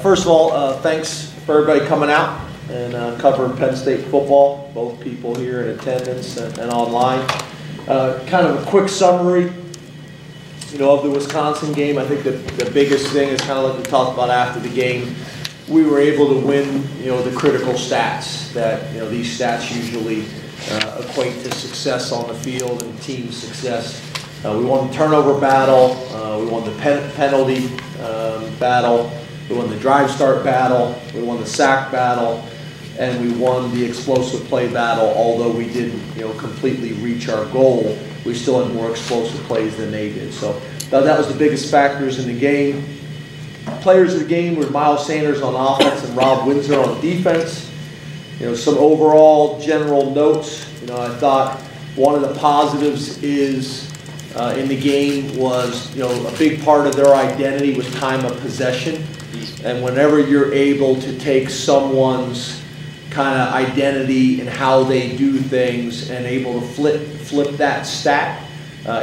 First of all, thanks for everybody coming out and covering Penn State football, both people here in attendance and online. Kind of a quick summary, of the Wisconsin game. I think the biggest thing is kind of like we talked about after the game. We were able to win, the critical stats that, these stats usually equate to success on the field and team success. We won the turnover battle, we won the penalty battle, we won the drive start battle, we won the sack battle, and we won the explosive play battle. Although we didn't, completely reach our goal, we still had more explosive plays than they did. So that was the biggest factors in the game. Players of the game were Miles Sanders on offense and Rob Windsor on defense. Some overall general notes. I thought one of the positives is in the game was, a big part of their identity was time of possession. And whenever you're able to take someone's kind of identity and how they do things and able to flip that stat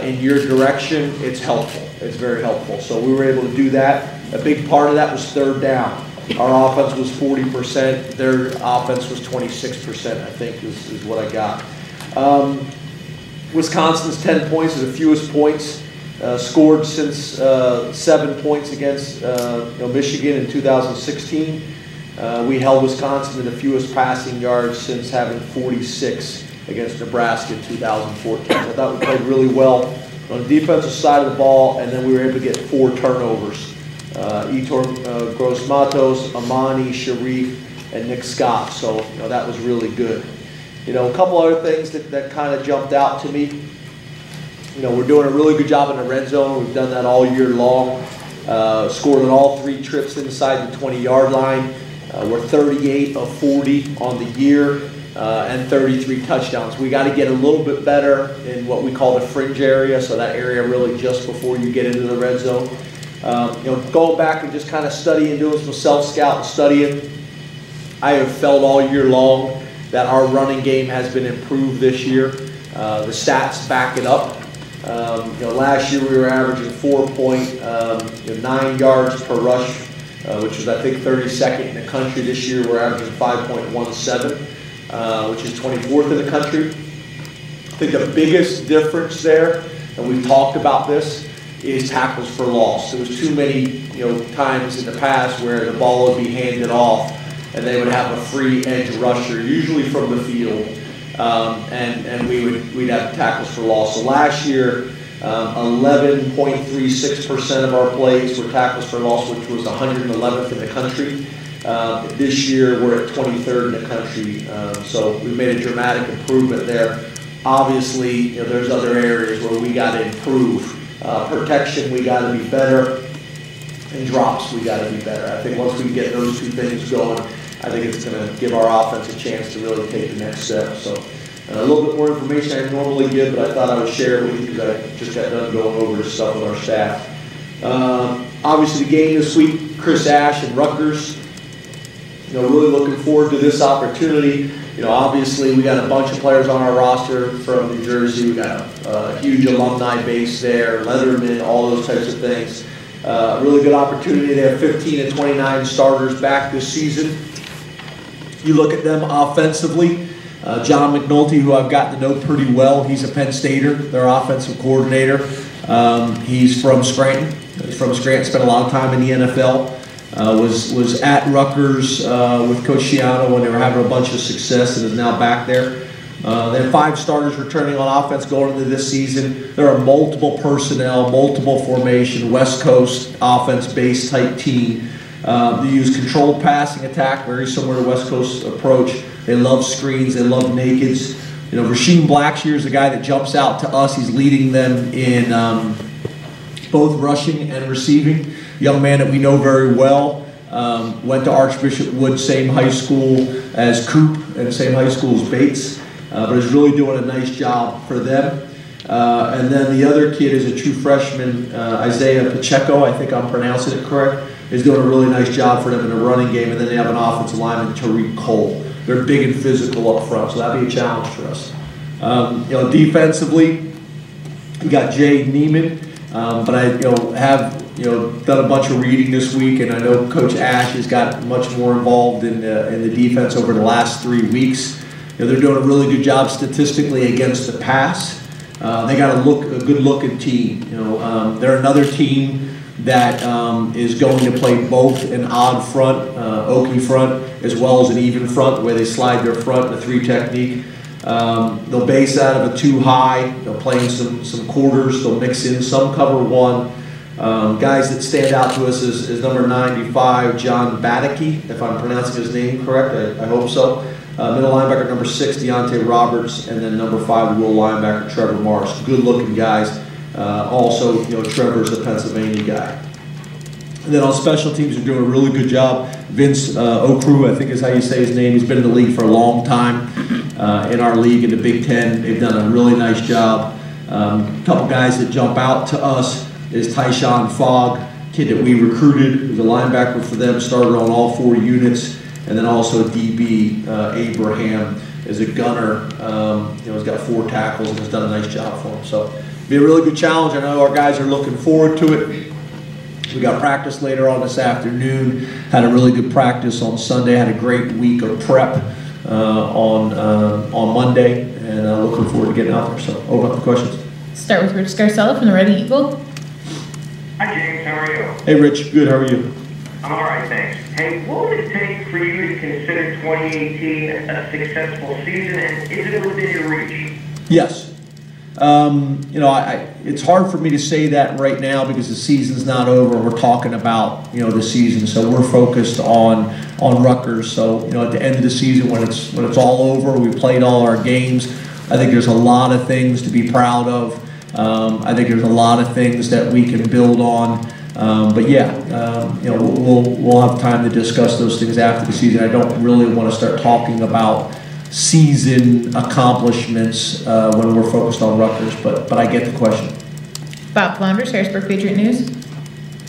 in your direction, it's helpful. It's very helpful. So we were able to do that. A big part of that was third down. Our offense was 40%. Their offense was 26%, I think is what I got. Wisconsin's 10 points is the fewest points scored since 7 points against Michigan in 2016. We held Wisconsin to the fewest passing yards since having 46 against Nebraska in 2014. I thought we played really well on the defensive side of the ball, and then we were able to get 4 turnovers. Etor Gross-Matos, Amani, Sharif, and Nick Scott. So that was really good. A couple other things that kind of jumped out to me. We're doing a really good job in the red zone. We've done that all year long. Scored on all 3 trips inside the 20-yard line. We're 38 of 40 on the year and 33 touchdowns. We got to get a little bit better in what we call the fringe area, so that area really just before you get into the red zone. Going back and just kind of studying, doing some self-scout and studying, I have felt all year long that our running game has been improved this year. The stats back it up. Last year we were averaging 4.9 yards per rush, which was I think 32nd in the country. This year we're averaging 5.17, which is 24th in the country. I think the biggest difference there, and we've talked about this, is tackles for loss. There was too many times in the past where the ball would be handed off and they would have a free edge rusher, usually from the field, and we'd have tackles for loss. So last year, 11.36% of our plays were tackles for loss, which was 111th in the country. This year, we're at 23rd in the country, so we made a dramatic improvement there. Obviously, there's other areas where we got to improve. Protection, we got to be better, and drops, we got to be better. I think once we get those 2 things going, I think it's going to give our offense a chance to really take the next step. So a little bit more information I normally give, but I thought I would share it with you because I just got done going over this stuff with our staff. Obviously, the game this week, Chris Ash and Rutgers. Really looking forward to this opportunity. Obviously, we got a bunch of players on our roster from New Jersey. We got a huge alumni base there, Leatherman, all those types of things. Really good opportunity. They have 15 and 29 starters back this season. You look at them offensively. John McNulty, who I've gotten to know pretty well, he's a Penn Stater, their offensive coordinator. He's from Scranton. Spent a lot of time in the NFL. Was at Rutgers with Coach Schiano when they were having a bunch of success and is now back there. They have 5 starters returning on offense going into this season. There are multiple personnel, multiple formation, West Coast offense-based type team. They use controlled passing attack, very similar to West Coast approach. They love screens, they love nakeds. Rasheem Blackshear is the guy that jumps out to us. He's leading them in both rushing and receiving. Young man that we know very well. Went to Archbishop Wood, same high school as Coop and same high school as Bates. But is really doing a nice job for them. And then the other kid is a true freshman, Isaiah Pacheco, I think I'm pronouncing it correct, is doing a really nice job for them in the running game. And then they have an offensive lineman, Tariq Cole. They're big and physical up front, so that'd be a challenge for us. Defensively, you got Jay Neiman, but I have done a bunch of reading this week, and I know Coach Ash has got much more involved in the defense over the last 3 weeks. They're doing a really good job statistically against the pass. They got a good looking team. They're another team that is going to play both an odd front, oaky front, as well as an even front, where they slide their front in a 3 technique. They'll base out of a 2 high. They'll play in some quarters. They'll mix in some cover 1. Guys that stand out to us is number 95, John Badicki, if I'm pronouncing his name correct. I hope so. Middle linebacker number 6, Deontay Roberts, and then number 5, will linebacker Trevor Morris. Good-looking guys. Also, Trevor's a Pennsylvania guy. And then on special teams, they're doing a really good job. Vince Okru, I think is how you say his name. He's been in the league for a long time. In our league in the Big Ten, they've done a really nice job. A couple guys that jump out to us is Tyshawn Fogg, kid that we recruited, who's a linebacker for them, started on all 4 units. And then also DB Abraham is a gunner. He's got 4 tackles and has done a nice job for him. So it'll be a really good challenge. I know our guys are looking forward to it. We got practice later on this afternoon. Had a really good practice on Sunday. Had a great week of prep on Monday, and looking forward to getting out there. So open up the questions. Start with Rich Scarcella from the Red Eagle. Hi James, how are you? Hey Rich, good. How are you? I'm all right, thanks. Hey, what would it take for you to consider 2018 a successful season, and is it within your reach? Yes. It's hard for me to say that right now because the season's not over. We're talking about the season, so we're focused on Rutgers. So at the end of the season, when it's all over, we played all our games. I think there's a lot of things to be proud of. I think there's a lot of things that we can build on. We'll have time to discuss those things after the season. I don't really want to start talking about season accomplishments when we're focused on Rutgers, but I get the question. Bob Flounders, Harrisburg Patriot News.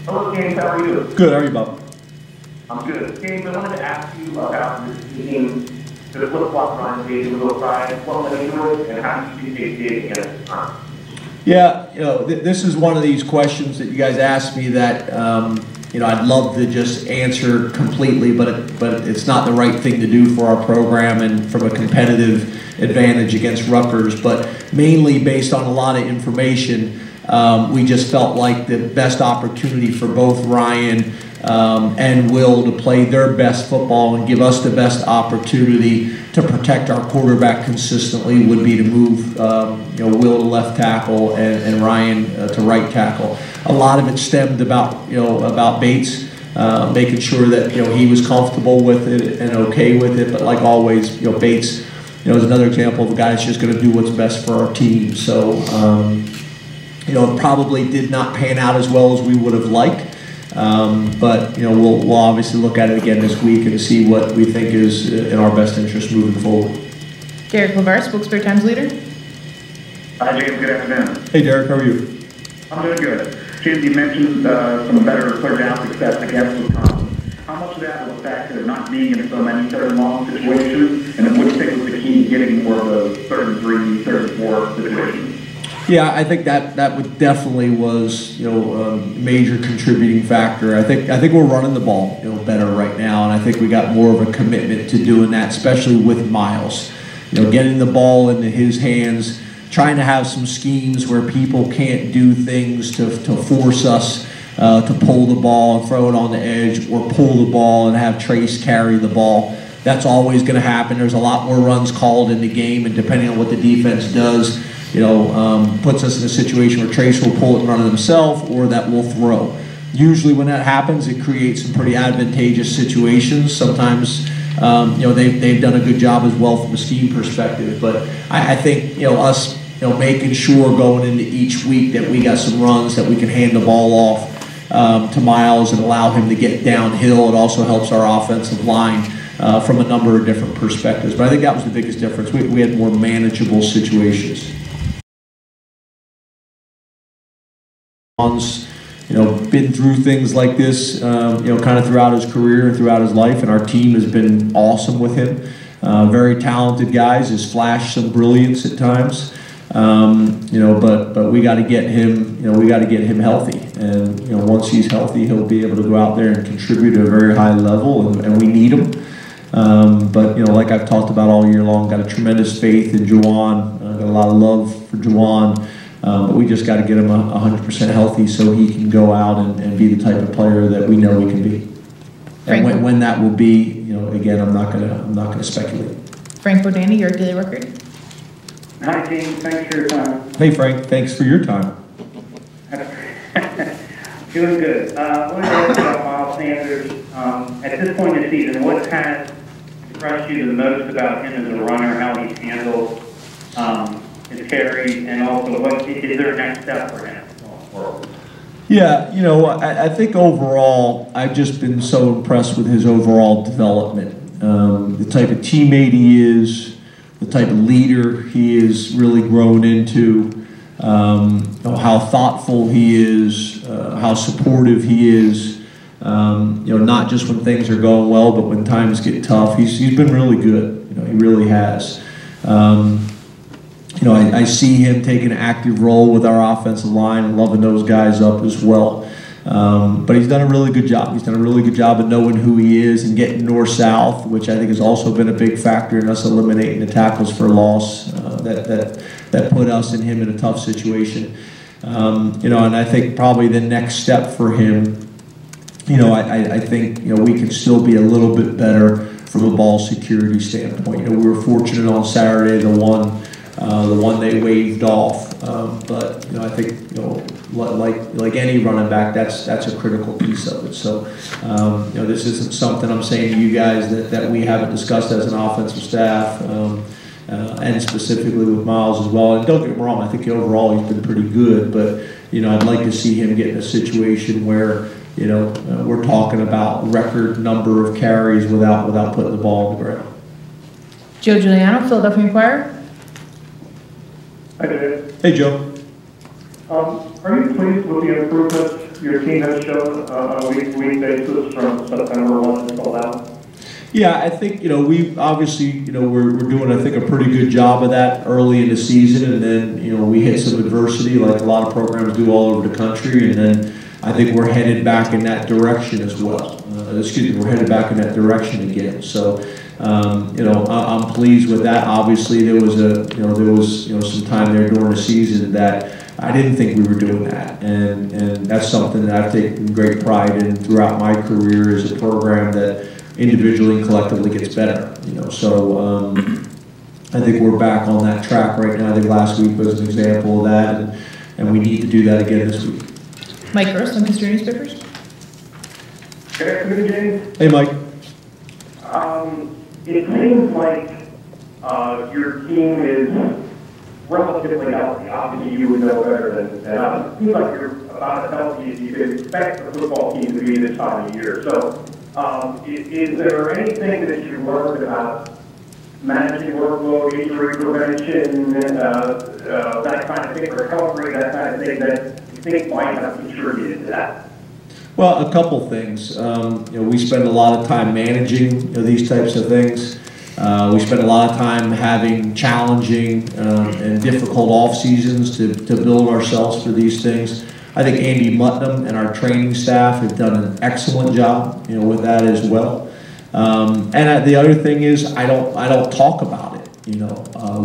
Hello, James. How are you? Good. How are you, Bob? I'm good. James, I wanted to ask you about your team. The flip-flop run gave you a little pride. What went into it, and how did you think you did against the time? Yeah, this is one of these questions that you guys ask me that I'd love to just answer completely, but it's not the right thing to do for our program and from a competitive advantage against Rutgers. But mainly based on a lot of information, we just felt like the best opportunity for both Ryan and Will to play their best football and give us the best opportunity to protect our quarterback consistently would be to move Will to left tackle and Ryan to right tackle. A lot of it stemmed about Bates, making sure that he was comfortable with it and okay with it. But like always, Bates is another example of a guy that's just going to do what's best for our team. So it probably did not pan out as well as we would have liked. But we'll obviously look at it again this week and see what we think is in our best interest moving forward. Derek LeVar, Wilkes-Barre Times leader. Hi James, good afternoon. Hey Derek, how are you? I'm doing good. James, you mentioned some better third down success against Wisconsin. How much of that was the fact of not being in so many third and long situations, and what do you think was the key to getting more of those 3rd and 3, 3rd and 4 situations? Yeah, I think that would definitely was a major contributing factor. I think we're running the ball better right now, and I think we got more of a commitment to doing that, especially with Miles. Getting the ball into his hands, trying to have some schemes where people can't do things to force us to pull the ball and throw it on the edge, or pull the ball and have Trace carry the ball. That's always going to happen. There's a lot more runs called in the game, and depending on what the defense does, puts us in a situation where Trace will pull it and run it himself, or that will throw. Usually when that happens, it creates some pretty advantageous situations. Sometimes, they've done a good job as well from a scheme perspective. But I think, us, making sure going into each week that we got some runs that we can hand the ball off to Miles and allow him to get downhill. It also helps our offensive line from a number of different perspectives. But I think that was the biggest difference. We had more manageable situations. Been through things like this, kind of throughout his career and throughout his life, and our team has been awesome with him. Very talented guys, has flashed some brilliance at times, but we got to get him, we got to get him healthy, and you know, once he's healthy, he'll be able to go out there and contribute at a very high level, and we need him. But you know, like I've talked about all year long, got a tremendous faith in Juwan, got a lot of love for Juwan, but we just got to get him 100% healthy so he can go out and be the type of player that we know he can be. And when that will be, you know, again, I'm not gonna speculate. Frank Bodani, your daily record. Hi, James. Thanks for your time. Hey, Frank. Thanks for your time. Doing good. I wanted to ask about Miles Sanders. At this point in the season, what has impressed you the most about him as a runner, how he's handled his carries, and also what is there a next step for him? Yeah, you know, I think overall, I've just been so impressed with his overall development. The type of teammate he is, the type of leader he is really grown into, how thoughtful he is, how supportive he is. You know, not just when things are going well, but when times get tough. He's been really good. You know, he really has. You know, I see him take an active role with our offensive line and loving those guys up as well. But he's done a really good job. He's done a really good job of knowing who he is and getting north-south, which I think has also been a big factor in us eliminating the tackles for loss that put us and him in a tough situation. You know, and I think probably the next step for him, you know, I think, you know, we can still be a little bit better from a ball security standpoint. You know, we were fortunate on Saturday, the one they waved off, but you know, I think, you know, like any running back, that's a critical piece of it. So you know, this isn't something I'm saying to you guys that we haven't discussed as an offensive staff, and specifically with Miles as well. And don't get me wrong, I think overall he's been pretty good, but you know, I'd like to see him get in a situation where, you know, we're talking about record number of carries without putting the ball on the ground. Joe Giuliano, Philadelphia Inquirer. Hi, David. Hey, Joe. Are you pleased with the improvements your team has shown on a week-to-week basis from September 1 until now? Yeah, I think, you know, we obviously, you know, we're doing, I think, a pretty good job of that early in the season, and then, you know, we hit some adversity like a lot of programs do all over the country, and then I think we're headed back in that direction as well. We're headed back in that direction again. So, you know, I'm pleased with that. Obviously, there was some time there during the season that I didn't think we were doing that, and that's something that I've taken great pride in throughout my career as a program that individually and collectively gets better. You know, so I think we're back on that track right now. I think last week was an example of that, and we need to do that again this week. Mike Gross, Lancaster Newspapers. Good afternoon, James. Hey, Mike. It seems like your team is relatively healthy. Obviously, you would know better than us. It seems like you're about as healthy as you could expect the football team to be this time of year. So, is there anything that you learned about managing workload, injury prevention, that kind of thing, recovery, that kind of thing that you think might have contributed to that? Well, a couple things. You know, we spend a lot of time managing, you know, these types of things. We spend a lot of time having challenging and difficult off seasons to build ourselves for these things. I think Andy Mutnam and our training staff have done an excellent job, you know, with that as well. And the other thing is, I don't talk about it, you know,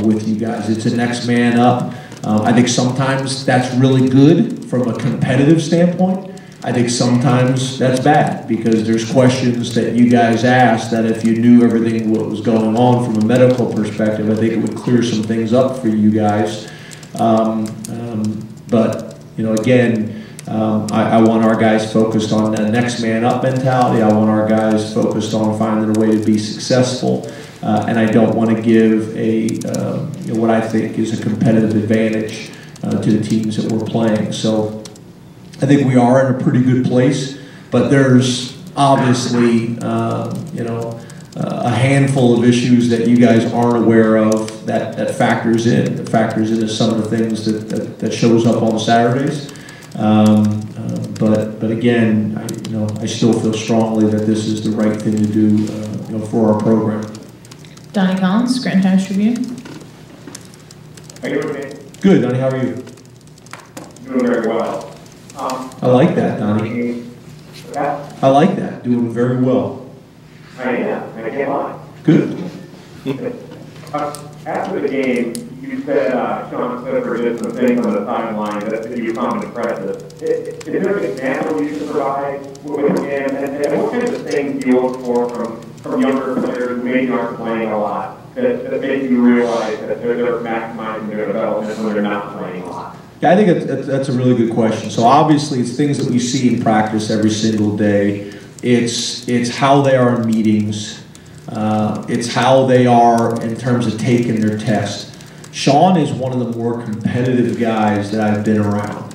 with you guys. It's a next man up. I think sometimes that's really good from a competitive standpoint. I think sometimes that's bad because there's questions that you guys ask that if you knew everything what was going on from a medical perspective, I think it would clear some things up for you guys. But, you know, again, I want our guys focused on the next man up mentality. I want our guys focused on finding a way to be successful. And I don't want to give you know, what I think is a competitive advantage to the teams that we're playing. So I think we are in a pretty good place, but there's obviously, you know, a handful of issues that you guys aren't aware of that factors in. That factors into some of the things that shows up on Saturdays. But again, I still feel strongly that this is the right thing to do, you know, for our program. Donnie Collins, Scranton Times-Tribune. How are you doing? Good, Donnie. How are you? Doing very well. I like that, Donnie. I like that. Doing very well. I am. I can't lie. Good. After the game, you said Sean Clifford did some things on the sideline that you found impressive. Is there an example you can provide with him? And what kinds of things do you look for from younger players who maybe aren't playing a lot that make you realize that they're maximizing their development when they're not playing a lot? Yeah, I think that's a really good question. So obviously, it's things that we see in practice every single day. It's how they are in meetings. It's how they are in terms of taking their test. Sean is one of the more competitive guys that I've been around.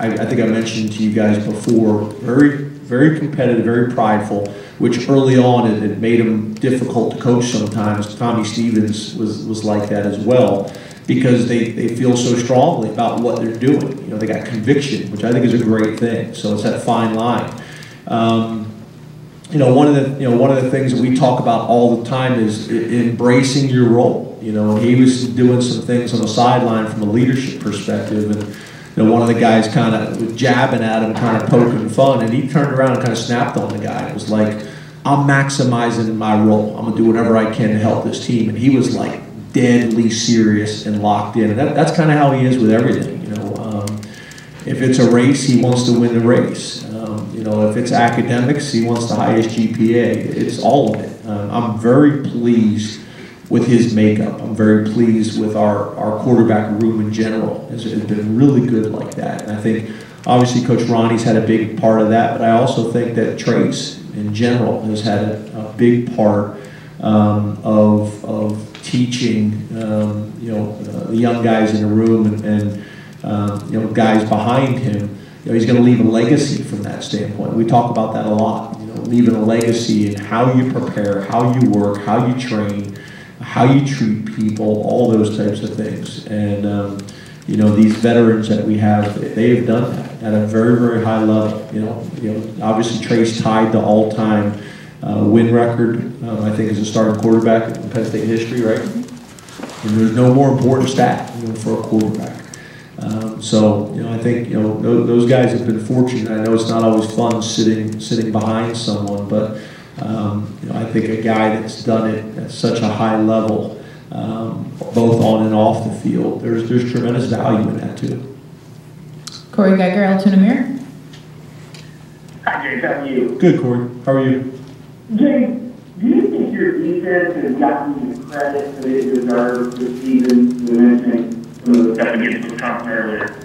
I think I mentioned to you guys before, very, very competitive, very prideful, which early on it made him difficult to coach sometimes. Tommy Stevens was like that as well, because they feel so strongly about what they're doing. You know, they got conviction, which I think is a great thing. So it's that fine line. You know, one of the things that we talk about all the time is embracing your role. You know, he was doing some things on the sideline from a leadership perspective, and you know, one of the guys kind of was jabbing at him, kind of poking fun, and he turned around and kind of snapped on the guy. It was like, I'm maximizing my role. I'm gonna do whatever I can to help this team, and he was like deadly serious and locked in. And that's kind of how he is with everything. You know, if it's a race, he wants to win the race. You know, if it's academics, he wants the highest GPA. It's all of it. I'm very pleased with his makeup. I'm very pleased with our quarterback room in general. It's been really good like that. And I think, obviously, Coach Ronnie's had a big part of that, but I also think that Trace, in general, has had a big part of teaching, you know, the young guys in the room and you know, guys behind him. You know, he's going to leave a legacy from that standpoint. We talk about that a lot. You know, leaving a legacy in how you prepare, how you work, how you train, how you treat people, all those types of things. And you know, these veterans that we have, they have done that at a very, very high level. You know, obviously Trace tied the all-time win record. I think as a starting quarterback in Penn State history, right? And there's no more important stat, you know, for a quarterback. So, you know, I think, you know, those guys have been fortunate. I know it's not always fun sitting behind someone, but, you know, I think a guy that's done it at such a high level, both on and off the field, there's tremendous value in that too. Corey Geiger, Altoona Mirror. Hi, James. How are you? Good, Corey. How are you? James, do you think your defense has gotten the credit that it deserves this season? You mentioned That begins to come earlier.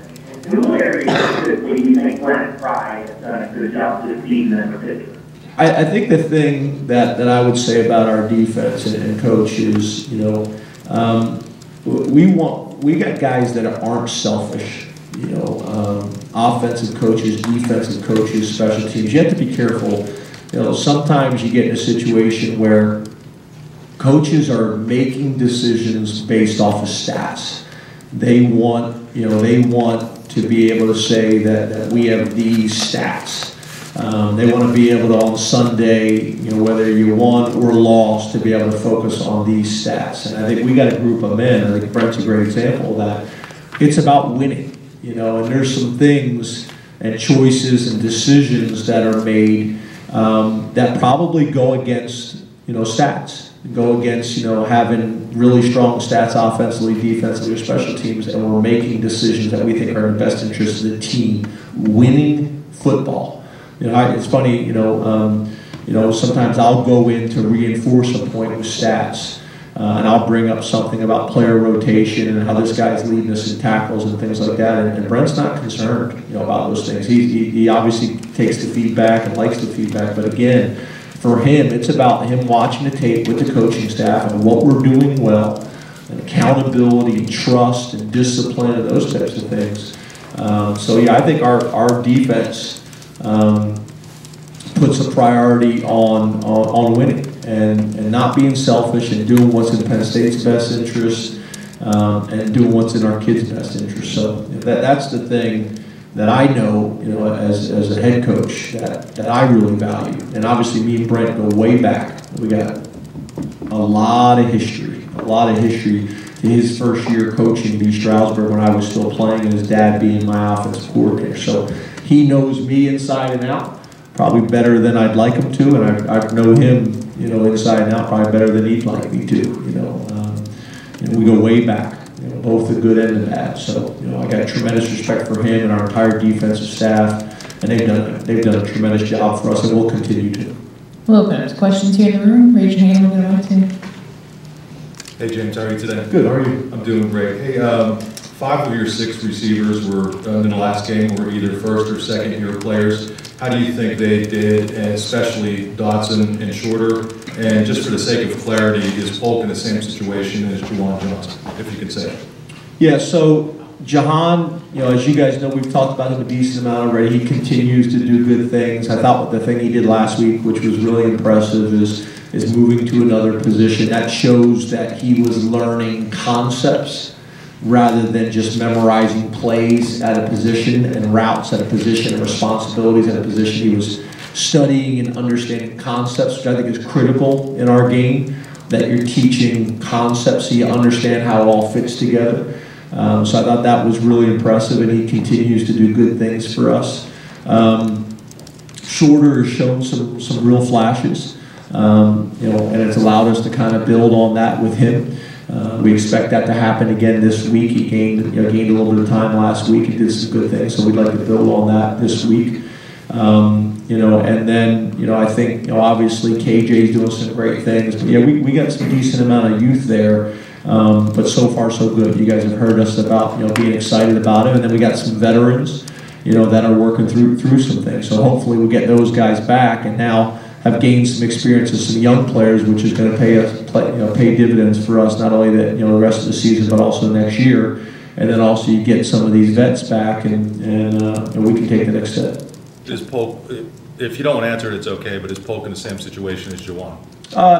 in what areas specifically do you think Brent Fry has done a good job this season in particular? I think the thing that I would say about our defense and coach is, you know, we got guys that aren't selfish. You know, offensive coaches, defensive coaches, special teams. You have to be careful. You know, sometimes you get in a situation where coaches are making decisions based off of stats. They want, you know, to be able to say that we have these stats. They want to be able to, on Sunday, you know, whether you won or lost, to be able to focus on these stats. And I think we got a group of men. I think Brent's a great example of that. It's about winning, you know, and there's some things and choices and decisions that are made that probably go against, you know, stats. Go against, you know, having really strong stats offensively, defensively, or special teams, and we're making decisions that we think are in the best interest of the team, winning football. You know, it's funny, you know, sometimes I'll go in to reinforce a point with stats, and I'll bring up something about player rotation and how this guy's leading us in tackles and things like that, and Brent's not concerned, you know, about those things. He obviously takes the feedback and likes the feedback, but again, for him, it's about him watching the tape with the coaching staff and what we're doing well, and accountability and trust and discipline and those types of things. So yeah, I think our defense puts a priority on winning and not being selfish and doing what's in Penn State's best interest and doing what's in our kids' best interest. So that's the thing that I know, you know, as a head coach that I really value. And obviously me and Brent go way back. We got a lot of history to his first year coaching B. Stroudsburg when I was still playing and his dad being my offensive coordinator. So he knows me inside and out, probably better than I'd like him to, and I know him, you know, inside and out probably better than he'd like me to. You know, we go way back, you know, both the good and the bad. So, you know, I got tremendous respect for him and our entire defensive staff, and they've done a tremendous job for us, and we'll continue to. We'll open up to questions here in the room. Raise your hand. We'll get on to. Hey James, how are you today? Good, how are you? I'm doing great. Hey, 5 of your 6 receivers were in the last game were either first or second year players. How do you think they did, and especially Dotson and Shorter? And just for the sake of clarity, is Polk in the same situation as Juwan Johnson, if you could say it? Yeah, so Jahan, you know, as you guys know, we've talked about him a decent amount already. He continues to do good things. I thought the thing he did last week, which was really impressive, is moving to another position. That shows that he was learning concepts rather than just memorizing plays at a position and routes at a position and responsibilities at a position. He was studying and understanding concepts, which I think is critical in our game, that you're teaching concepts so you understand how it all fits together. So I thought that was really impressive, and he continues to do good things for us. Shorter has shown some real flashes, you know, and it's allowed us to kind of build on that with him. We expect that to happen again this week. He gained a little bit of time last week. He did some good things, so we'd like to build on that this week. You know, and then, you know, I think, you know, obviously KJ's doing some great things. But yeah, we got some decent amount of youth there, but so far so good. You guys have heard us about, you know, being excited about it, and then we got some veterans, you know, that are working through some things. So hopefully we'll get those guys back, and now have gained some experience with some young players, which is going to pay dividends for us, not only the rest of the season, but also next year. And then also you get some of these vets back, and we can take the next step. Is Polk, if you don't want to answer it, it's okay, but is Polk in the same situation as Juwan?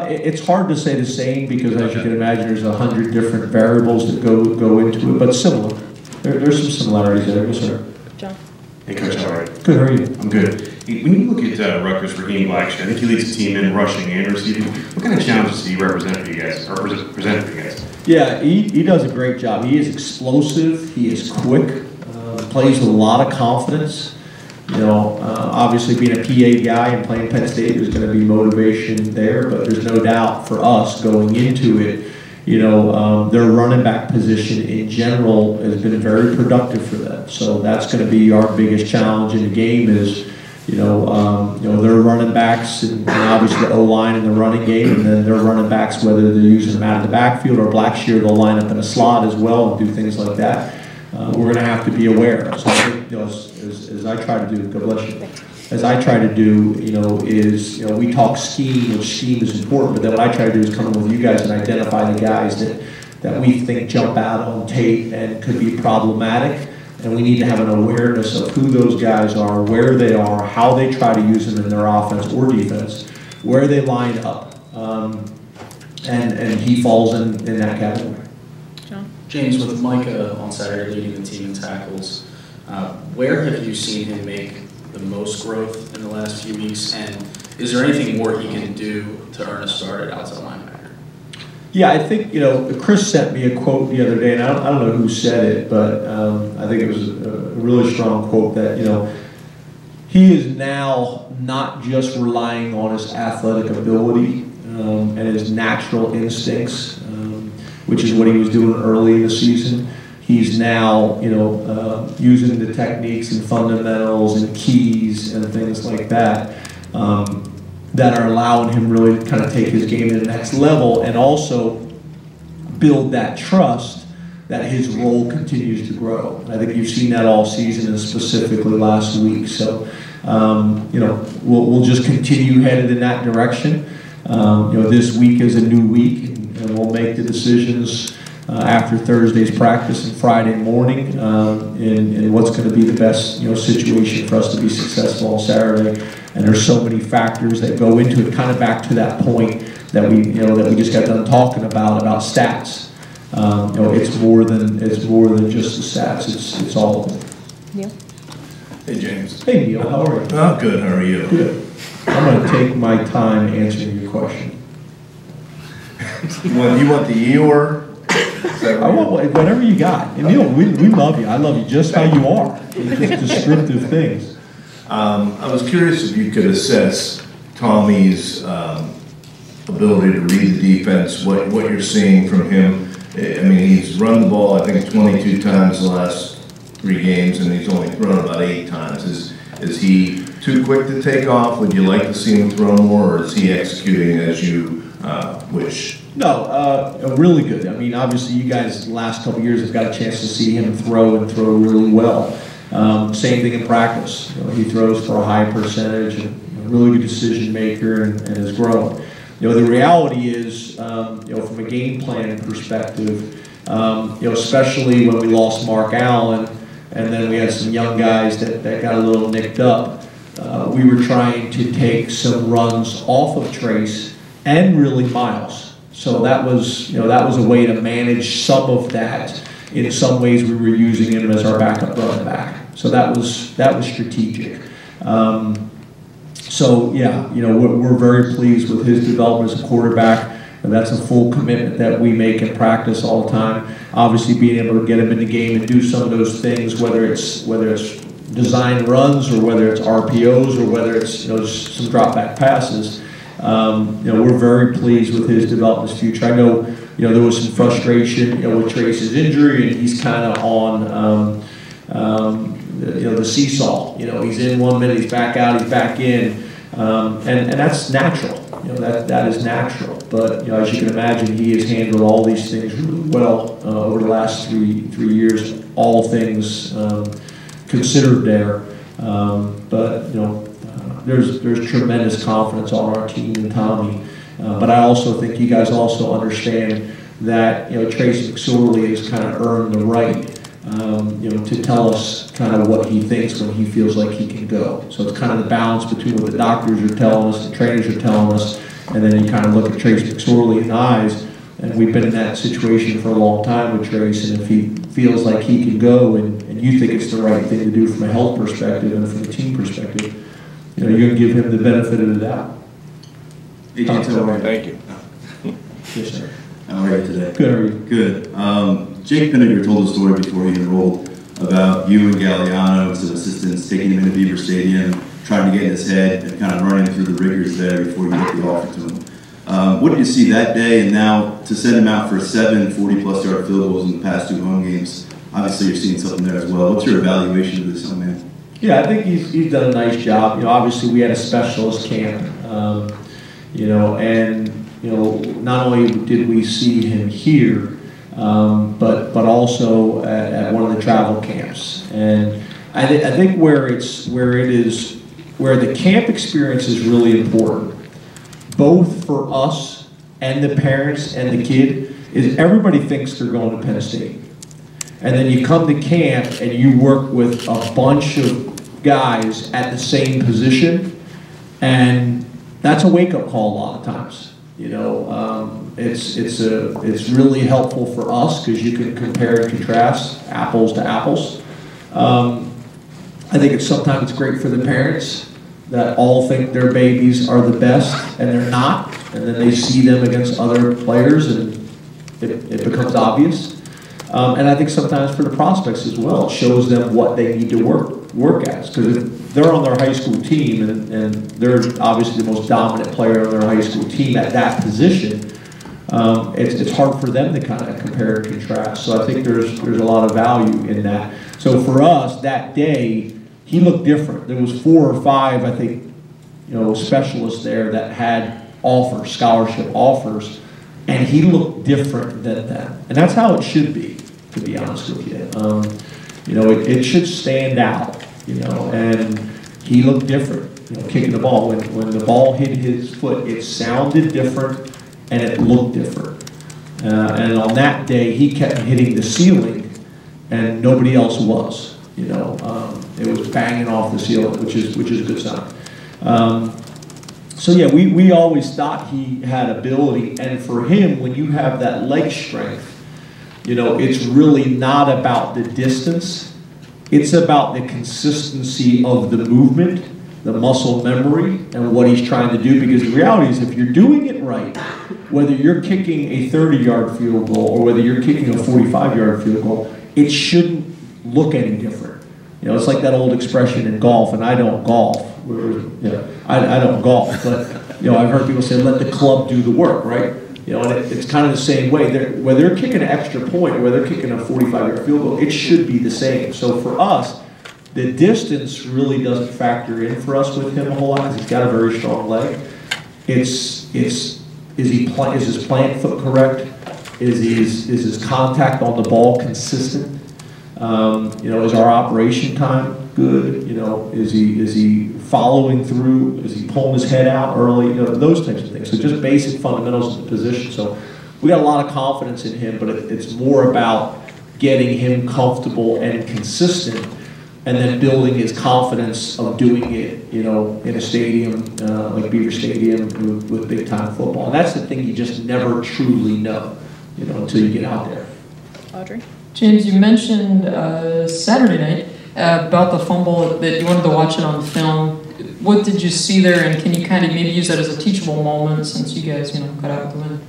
It's hard to say the same because, as you can imagine, there's 100 different variables that go into it, but similar. There's some similarities there. Yes, sir. John. Hey, Coach, how are you? Good, how are you? I'm good. When you look at Rutgers for Raheem Blackshire, I think he leads the team in rushing and receiving. What kind of challenges does he represent for you guys, or present for you guys? Yeah, he does a great job. He is explosive. He is quick. Plays with a lot of confidence. You know, obviously being a PA guy and playing Penn State, there's going to be motivation there, but there's no doubt for us going into it, you know, their running back position in general has been very productive for them. So that's going to be our biggest challenge in the game is, you know, their running backs and obviously the O-line in the running game, and then their running backs, whether they're using them out of the backfield or Blackshear, they'll line up in a slot as well and do things like that. We're going to have to be aware. So I think, you know, as I try to do, God bless you, as I try to do, you know, is, you know, we talk scheme, which scheme is important, but then what I try to do is come in with you guys and identify the guys that we think jump out on tape and could be problematic. And we need to have an awareness of who those guys are, where they are, how they try to use them in their offense or defense, where they line up. And he falls in that category. James, with Micah on Saturday leading the team in tackles, where have you seen him make the most growth in the last few weeks? And is there anything more he can do to earn a start at outside linebacker? Yeah, I think, you know, Chris sent me a quote the other day, and I don't know who said it, but I think it was a really strong quote that, you know, he is now not just relying on his athletic ability and his natural instincts, which is what he was doing early in the season. He's now, you know, using the techniques and fundamentals and keys and things like that that are allowing him really to kind of take his game to the next level and also build that trust that his role continues to grow. I think you've seen that all season and specifically last week. So, you know, we'll just continue headed in that direction. You know, this week is a new week, and we'll make the decisions after Thursday's practice and Friday morning in what's going to be the best, you know, situation for us to be successful on Saturday. And there's so many factors that go into it. Kind of back to that point that we just got done talking about stats. You know, it's more than just the stats. It's all of them. Neil. Hey James. Hey Neil, how are you? Oh, good. How are you? Good. I'm going to take my time answering your question. You want the Eeyore? I want whatever you got. And Neil, we love you. I love you just how you are. It's just descriptive things. I was curious if you could assess Tommy's ability to read the defense, what you're seeing from him. I mean, he's run the ball, I think, 22 times the last 3 games, and he's only thrown about 8 times. Is he too quick to take off? Would you like to see him throw more, or is he executing as you wish? No, really good. I mean, obviously, you guys the last couple of years have got a chance to see him throw and throw really well. Same thing in practice. You know, he throws for a high percentage, and a really good decision maker, and has grown. You know, the reality is, you know, from a game planning perspective, you know, especially when we lost Mark Allen, and then we had some young guys that got a little nicked up, we were trying to take some runs off of Trace and really Miles. So that was, you know, that was a way to manage some of that. In some ways, we were using him as our backup running back. So that was strategic. So yeah, you know, we're very pleased with his development as a quarterback, and that's a full commitment that we make in practice all the time. Obviously, being able to get him in the game and do some of those things, whether it's design runs or whether it's RPOs or whether it's, you know, some drop back passes. You know, we're very pleased with his development future. I know, you know, there was some frustration, you know, with Trace's injury, and he's kind of on, you know, the seesaw. You know, he's in 1 minute, he's back out, he's back in, and that's natural. You know, that is natural. But, you know, as you can imagine, he has handled all these things really well over the last three years. All things considered there, but you know. There's tremendous confidence on our team and Tommy, but I also think you guys also understand that, you know, Trace McSorley has kind of earned the right, you know, to tell us kind of what he thinks when he feels like he can go. So it's kind of the balance between what the doctors are telling us, the trainers are telling us, and then you kind of look at Trace McSorley in the eyes. And we've been in that situation for a long time with Trace, and if he feels like he can go, and you think it's the right thing to do from a health perspective and from a team perspective, you know, you're going to give him the benefit of the doubt. Thank you. Yes, sir. How are you today? Good, how are you? Good. Jake Pinniger told a story before he enrolled about you and Galliano and some assistants taking him into Beaver Stadium, trying to get in his head and kind of running through the rigors there before you get the offer to him. What did you see that day, and now to send him out for 7 40-plus yard field goals in the past 2 home games? Obviously, you're seeing something there as well. What's your evaluation of this young man? Yeah, I think he's done a nice job. You know, obviously we had a specialist camp, you know, and, you know, not only did we see him here, but also at one of the travel camps. And I think where the camp experience is really important, both for us and the parents and the kid, is everybody thinks they're going to Penn State. And then you come to camp and you work with a bunch of guys at the same position, and that's a wake-up call a lot of times. You know, it's really helpful for us because you can compare and contrast apples to apples. I think sometimes it's great for the parents that all think their babies are the best and they're not, and then they see them against other players and it becomes obvious. And I think sometimes for the prospects as well, it shows them what they need to work at. Because if they're on their high school team and they're obviously the most dominant player on their high school team at that position, it's hard for them to kind of compare and contrast. So I think there's a lot of value in that. So for us, that day, he looked different. There was 4 or 5, I think, you know, specialists there that had offers, scholarship offers, and he looked different than them. And that's how it should be, to be honest with you. You know, it should stand out, you know, and he looked different, you know, kicking the ball. When the ball hit his foot, it sounded different and it looked different. And on that day, he kept hitting the ceiling and nobody else was, you know. It was banging off the ceiling, which is a good sign. So yeah, we always thought he had ability, and for him, when you have that leg strength, you know, it's really not about the distance, it's about the consistency of the movement, the muscle memory, and what he's trying to do, because the reality is if you're doing it right, whether you're kicking a 30-yard field goal or whether you're kicking a 45-yard field goal, it shouldn't look any different. You know, it's like that old expression in golf, and I don't golf. I don't golf, but you know, I've heard people say, "Let the club do the work," right? You know, and it's kind of the same way. Whether they're kicking an extra point or whether they're kicking a 45-yard field goal, it should be the same. So for us, the distance really doesn't factor in for us with him a whole lot because he's got a very strong leg. Is his plant foot correct? Is his contact on the ball consistent? You know, is our operation time good? You know, is he following through? Is he pulling his head out early? You know, those types of things. So just basic fundamentals of the position. So we got a lot of confidence in him, but it's more about getting him comfortable and consistent, and then building his confidence of doing it, you know, in a stadium like Beaver Stadium with big time football. And that's the thing you just never truly know, you know, until you get out there. Audrey? James, you mentioned Saturday night about the fumble that you wanted to watch it on film. What did you see there, and can you kind of maybe use that as a teachable moment since you guys, you know, got out the win?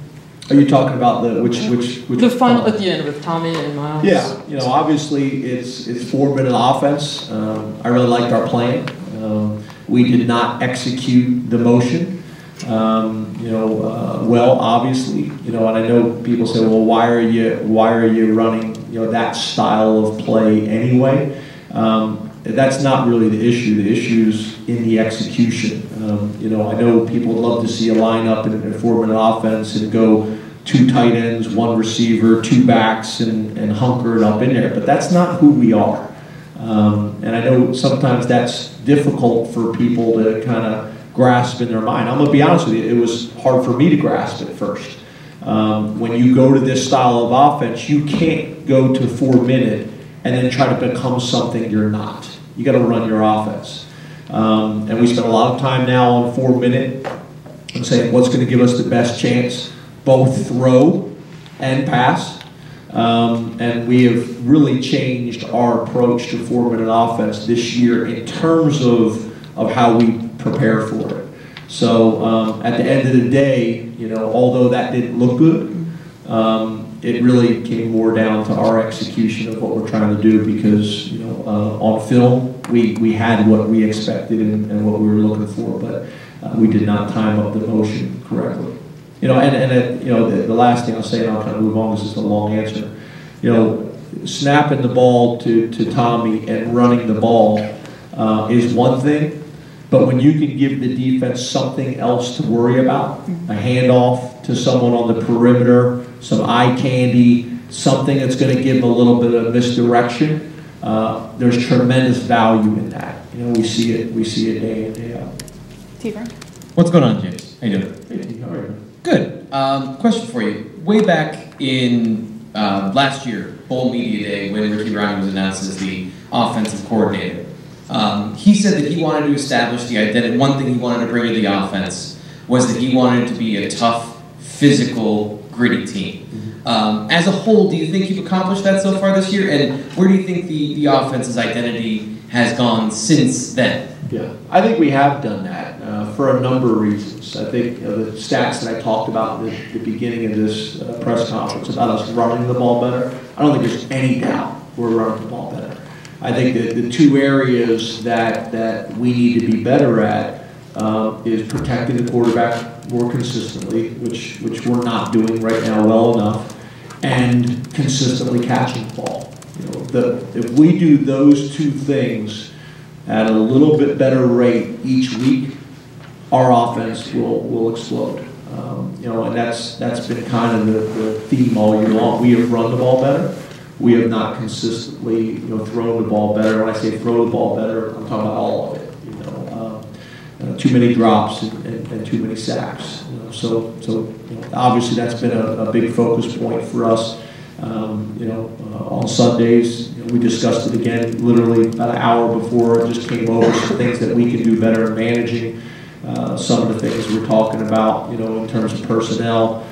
Are you talking about which the final at the end with Tommy and Miles? Yeah, you know, obviously it's 4-minute offense. I really liked our plan. We did not execute the motion. Well, obviously, you know, and I know people say, well, why are you running, you know, that style of play anyway? That's not really the issue. The issue's in the execution. You know, I know people would love to see a lineup in a 4-minute offense and go 2 tight ends, 1 receiver, 2 backs, and hunker it up in there, but that's not who we are. And I know sometimes that's difficult for people to kind of grasp in their mind. I'm going to be honest with you, it was hard for me to grasp at first. When you go to this style of offense, you can't go to 4-minute and then try to become something you're not. You got to run your offense. And we spent a lot of time now on 4-minute and saying what's going to give us the best chance, both throw and pass. And we have really changed our approach to 4-minute offense this year in terms of how we prepare for it. So at the end of the day, you know, although that didn't look good, it really came more down to our execution of what we're trying to do because, you know, on film, we had what we expected and what we were looking for, but we did not time up the motion correctly. You know, you know, the last thing I'll say, and I'll kind of move on, this is a long answer. You know, snapping the ball to Tommy and running the ball is one thing, but when you can give the defense something else to worry about, a handoff to someone on the perimeter, some eye candy, something that's going to give them a little bit of misdirection, there's tremendous value in that. You know, we see it day in, day out. T-Frank? What's going on, James? How you doing? Hey, T, how are you? Good. Question for you. Way back in last year, Bowl Media Day, when Ricky Ryan was announced as the offensive coordinator, he said that he wanted to establish the identity. One thing he wanted to bring to the offense was that he wanted it to be a tough, physical, gritty team. As a whole, do you think you've accomplished that so far this year? And where do you think the offense's identity has gone since then? Yeah, I think we have done that for a number of reasons. I think the stats that I talked about at the beginning of this press conference about us running the ball better, I don't think there's any doubt we're running the ball better. I think that the 2 areas that we need to be better at is protecting the quarterback more consistently, which we're not doing right now well enough, and consistently catching the ball. You know, if we do those 2 things at a little bit better rate each week, our offense will explode. You know, and that's been kind of the theme all year long. We have run the ball better. We have not consistently, you know, thrown the ball better. When I say throw the ball better, I'm talking about all of it. You know, too many drops and too many sacks. You know, so you know, obviously that's been a big focus point for us. You know, on Sundays, you know, we discussed it again literally about an hour before it just came over, some things that we can do better in managing some of the things we're talking about, you know, in terms of personnel,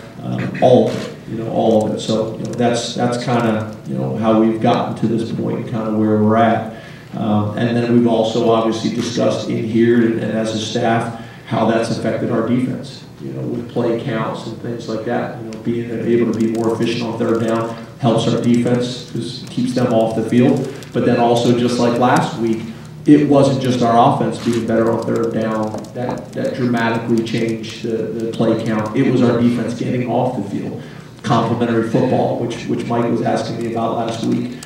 all of it, you know, all of it. So, you know, that's kind of, you know, how we've gotten to this point, kind of where we're at. And then we've also obviously discussed in here and as a staff how that's affected our defense, you know, with play counts and things like that. You know, being able to be more efficient on 3rd down helps our defense because it keeps them off the field. But then also, just like last week, it wasn't just our offense being better on third down that dramatically changed the play count. It was our defense getting off the field. Complementary football, which Mike was asking me about last week.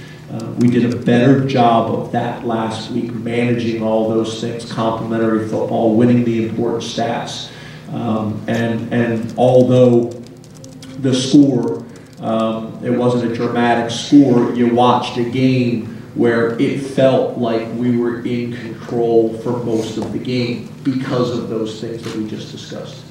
We did a better job of that last week, managing all those things, complementary football, winning the important stats. And although the score, it wasn't a dramatic score, you watched a game where it felt like we were in control for most of the game because of those things that we just discussed.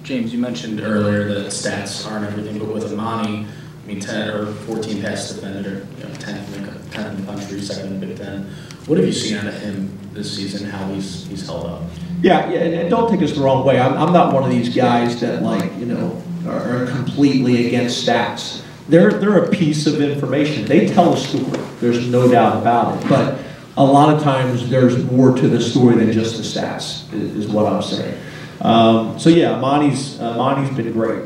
James, you mentioned earlier that stats aren't everything, but with Amani, I mean, 10 or 14 passes defended, or 10th in the country, second in the Big Ten. What have you seen out of him this season? How he's held up? Yeah, and don't take us the wrong way. I'm not one of these guys that are completely against stats. They're a piece of information. They tell a story. There's no doubt about it. But a lot of times there's more to the story than just the stats, is what I'm saying. So yeah, Amani's been great.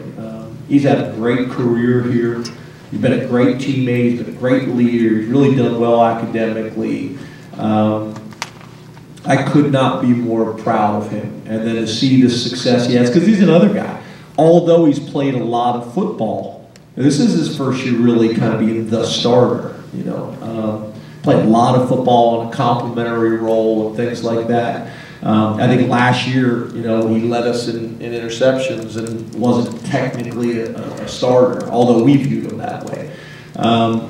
He's had a great career here. He's been a great teammate. He's been a great leader. He's really done well academically. I could not be more proud of him. And then to see the success he has, because he's another guy. Although he's played a lot of football, this is his first year really kind of being the starter. Played a lot of football in a complimentary role and things like that. I think last year, he led us in interceptions and wasn't technically a starter, although we viewed him that way.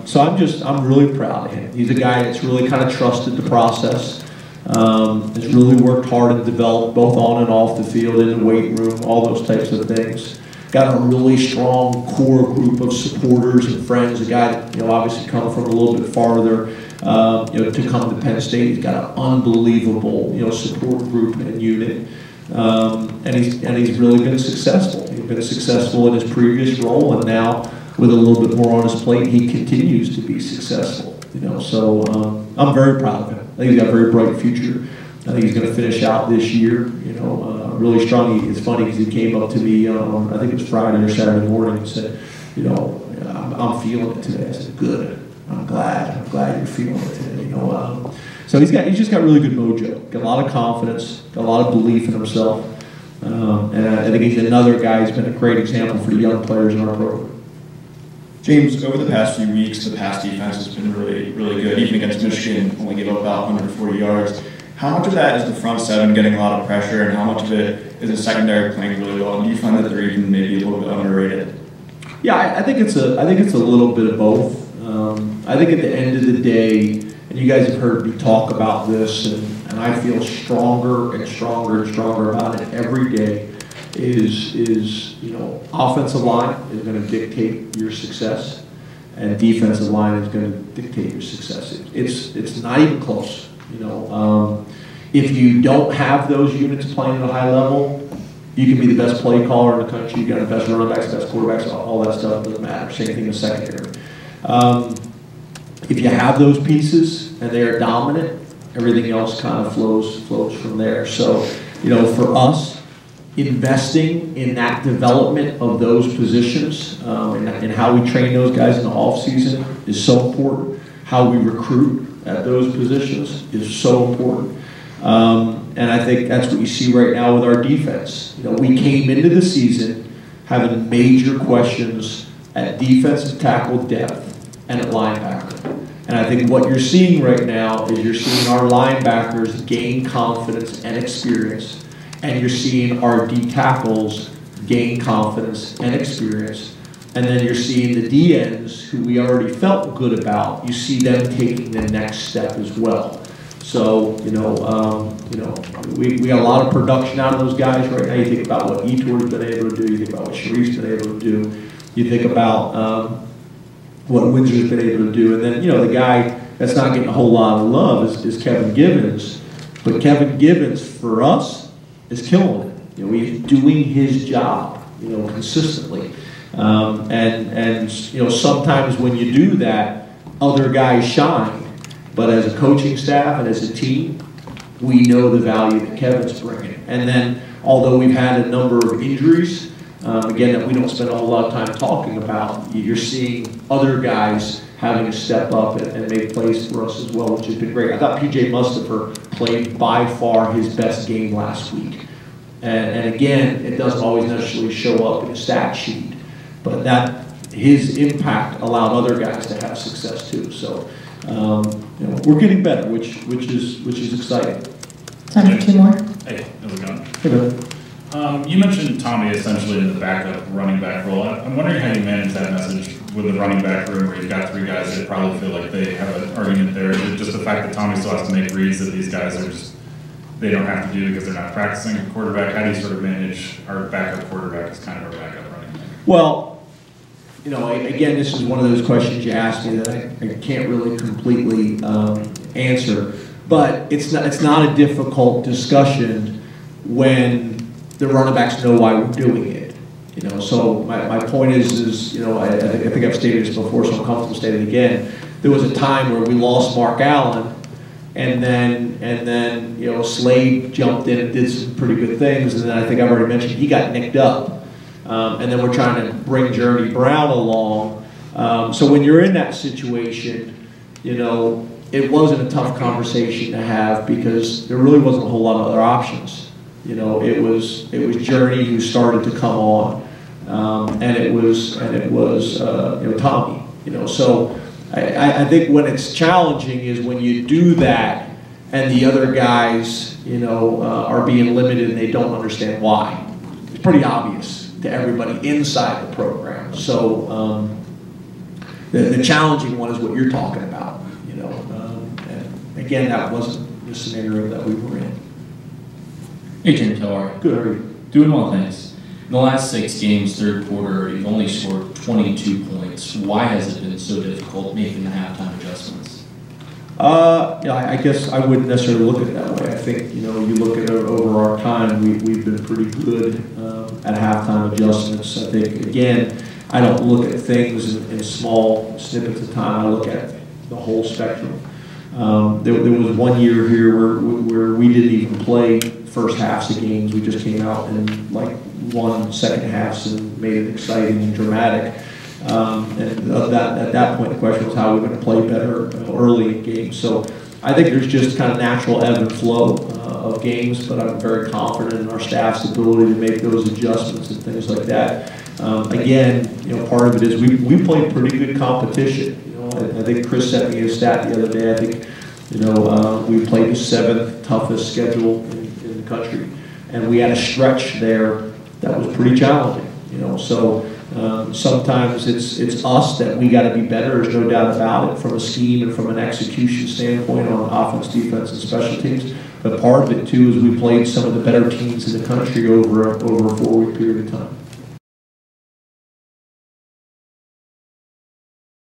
So I'm really proud of him. He's a guy that's really kind of trusted the process. Has really worked hard and developed both on and off the field, in the weight room, all those types of things. Got a really strong core group of supporters and friends. A guy that, obviously come from a little bit farther, to come to Penn State. He's got an unbelievable, support group and unit. And he's really been successful. He's been successful in his previous role, and now with a little bit more on his plate, he continues to be successful. So I'm very proud of him. I think he's got a very bright future. I think he's going to finish out this year, really strong. It's funny because he came up to me on, I think it was Friday or Saturday morning, and said, I'm feeling it today. I said, good. I'm glad you're feeling it today. So he's just got really good mojo. Got a lot of confidence. Got a lot of belief in himself. And I think he's another guy who's been a great example for the young players in our program. James, over the past few weeks, the pass defense has been really, really good. Even against Michigan, only gave up about 140 yards. How much of that is the front seven getting a lot of pressure, and how much of it is the secondary playing really well? And do you find that they're even maybe a little bit underrated? Yeah, I think it's a little bit of both. I think at the end of the day, and you guys have heard me talk about this, and I feel stronger and stronger and stronger about it every day. Is offensive line is going to dictate your success, and defensive line is going to dictate your success. It's not even close. If you don't have those units playing at a high level, you can be the best play caller in the country. You got the best running backs, best quarterbacks, all that stuff doesn't matter. Same thing in secondary. If you have those pieces and they are dominant, everything else kind of flows from there. So, for us, investing in that development of those positions and how we train those guys in the off season is so important. How we recruit at those positions is so important. And I think that's what you see right now with our defense. We came into the season having major questions at defensive tackle depth and at linebacker. And I think what you're seeing right now is you're seeing our linebackers gain confidence and experience, and you're seeing our D tackles gain confidence and experience. And then you're seeing the D ends, who we already felt good about, you see them taking the next step as well. So, we got a lot of production out of those guys right now. You think about what Etor's been able to do, you think about what Sharif's been able to do, you think about what Windsor's been able to do. And then, the guy that's not getting a whole lot of love is Kevin Givens. But Kevin Givens, for us, is killing it. He's doing his job, consistently. And sometimes when you do that, other guys shine. But as a coaching staff and as a team, we know the value that Kevin's bringing. And then, although we've had a number of injuries, again, that we don't spend a whole lot of time talking about. You're seeing other guys having to step up and make plays for us as well, which has been great. I thought P.J. Mustipher played by far his best game last week. And again, it doesn't always necessarily show up in a stat sheet, but that his impact allowed other guys to have success too. So we're getting better, which is exciting. Time for two more. Hey, how's it going? Hey, man. You mentioned Tommy essentially in the backup running back role. I'm wondering how you manage that message with the running back room where you've got three guys that probably feel like they have an argument there. Is it just the fact that Tommy still has to make reads that these guys are just, they don't have to do because they're not practicing a quarterback? How do you sort of manage our backup quarterback as kind of our backup running back? Well, again, this is one of those questions you asked me that I can't really completely answer. But it's not a difficult discussion when the running backs know why we're doing it. So my point is I think I've stated this before, so I'm comfortable stating it again. There was a time where we lost Mark Allen, and then Slade jumped in and did some pretty good things, and then I think I've already mentioned he got nicked up, and then we're trying to bring Journey Brown along. So when you're in that situation, it wasn't a tough conversation to have because there really wasn't a whole lot of other options. It was Journey who started to come on, and it was Tommy. So I think when it's challenging is when you do that and the other guys are being limited and they don't understand why. It's pretty obvious to everybody inside the program. So the challenging one is what you're talking about. And again, that wasn't the scenario that we were in. Hey, James, how are you? Good, how are you? Doing well, thanks. In the last 6 games, third quarter, you've only scored 22 points. Why has it been so difficult making the halftime adjustments? I guess I wouldn't necessarily look at it that way. I think, you look at it over our time, we've been pretty good at halftime adjustments. I think, again, I don't look at things in small snippets of time. I look at the whole spectrum. There was one year here where we didn't even play first halves of games. We just came out and won second halves and made it exciting and dramatic. And at that point, the question was how we're going to play better early in games. So I think there's just kind of natural ebb and flow of games, but I'm very confident in our staff's ability to make those adjustments and things like that. Again, part of it is we played pretty good competition. I think Chris sent me a stat the other day. I think we played the 7th toughest schedule in the country, and we had a stretch there that was pretty challenging. So sometimes it's us that we got to be better. There's no doubt about it from a scheme and from an execution standpoint on offense, defense, and special teams. But part of it too is we played some of the better teams in the country over a 4-week period of time.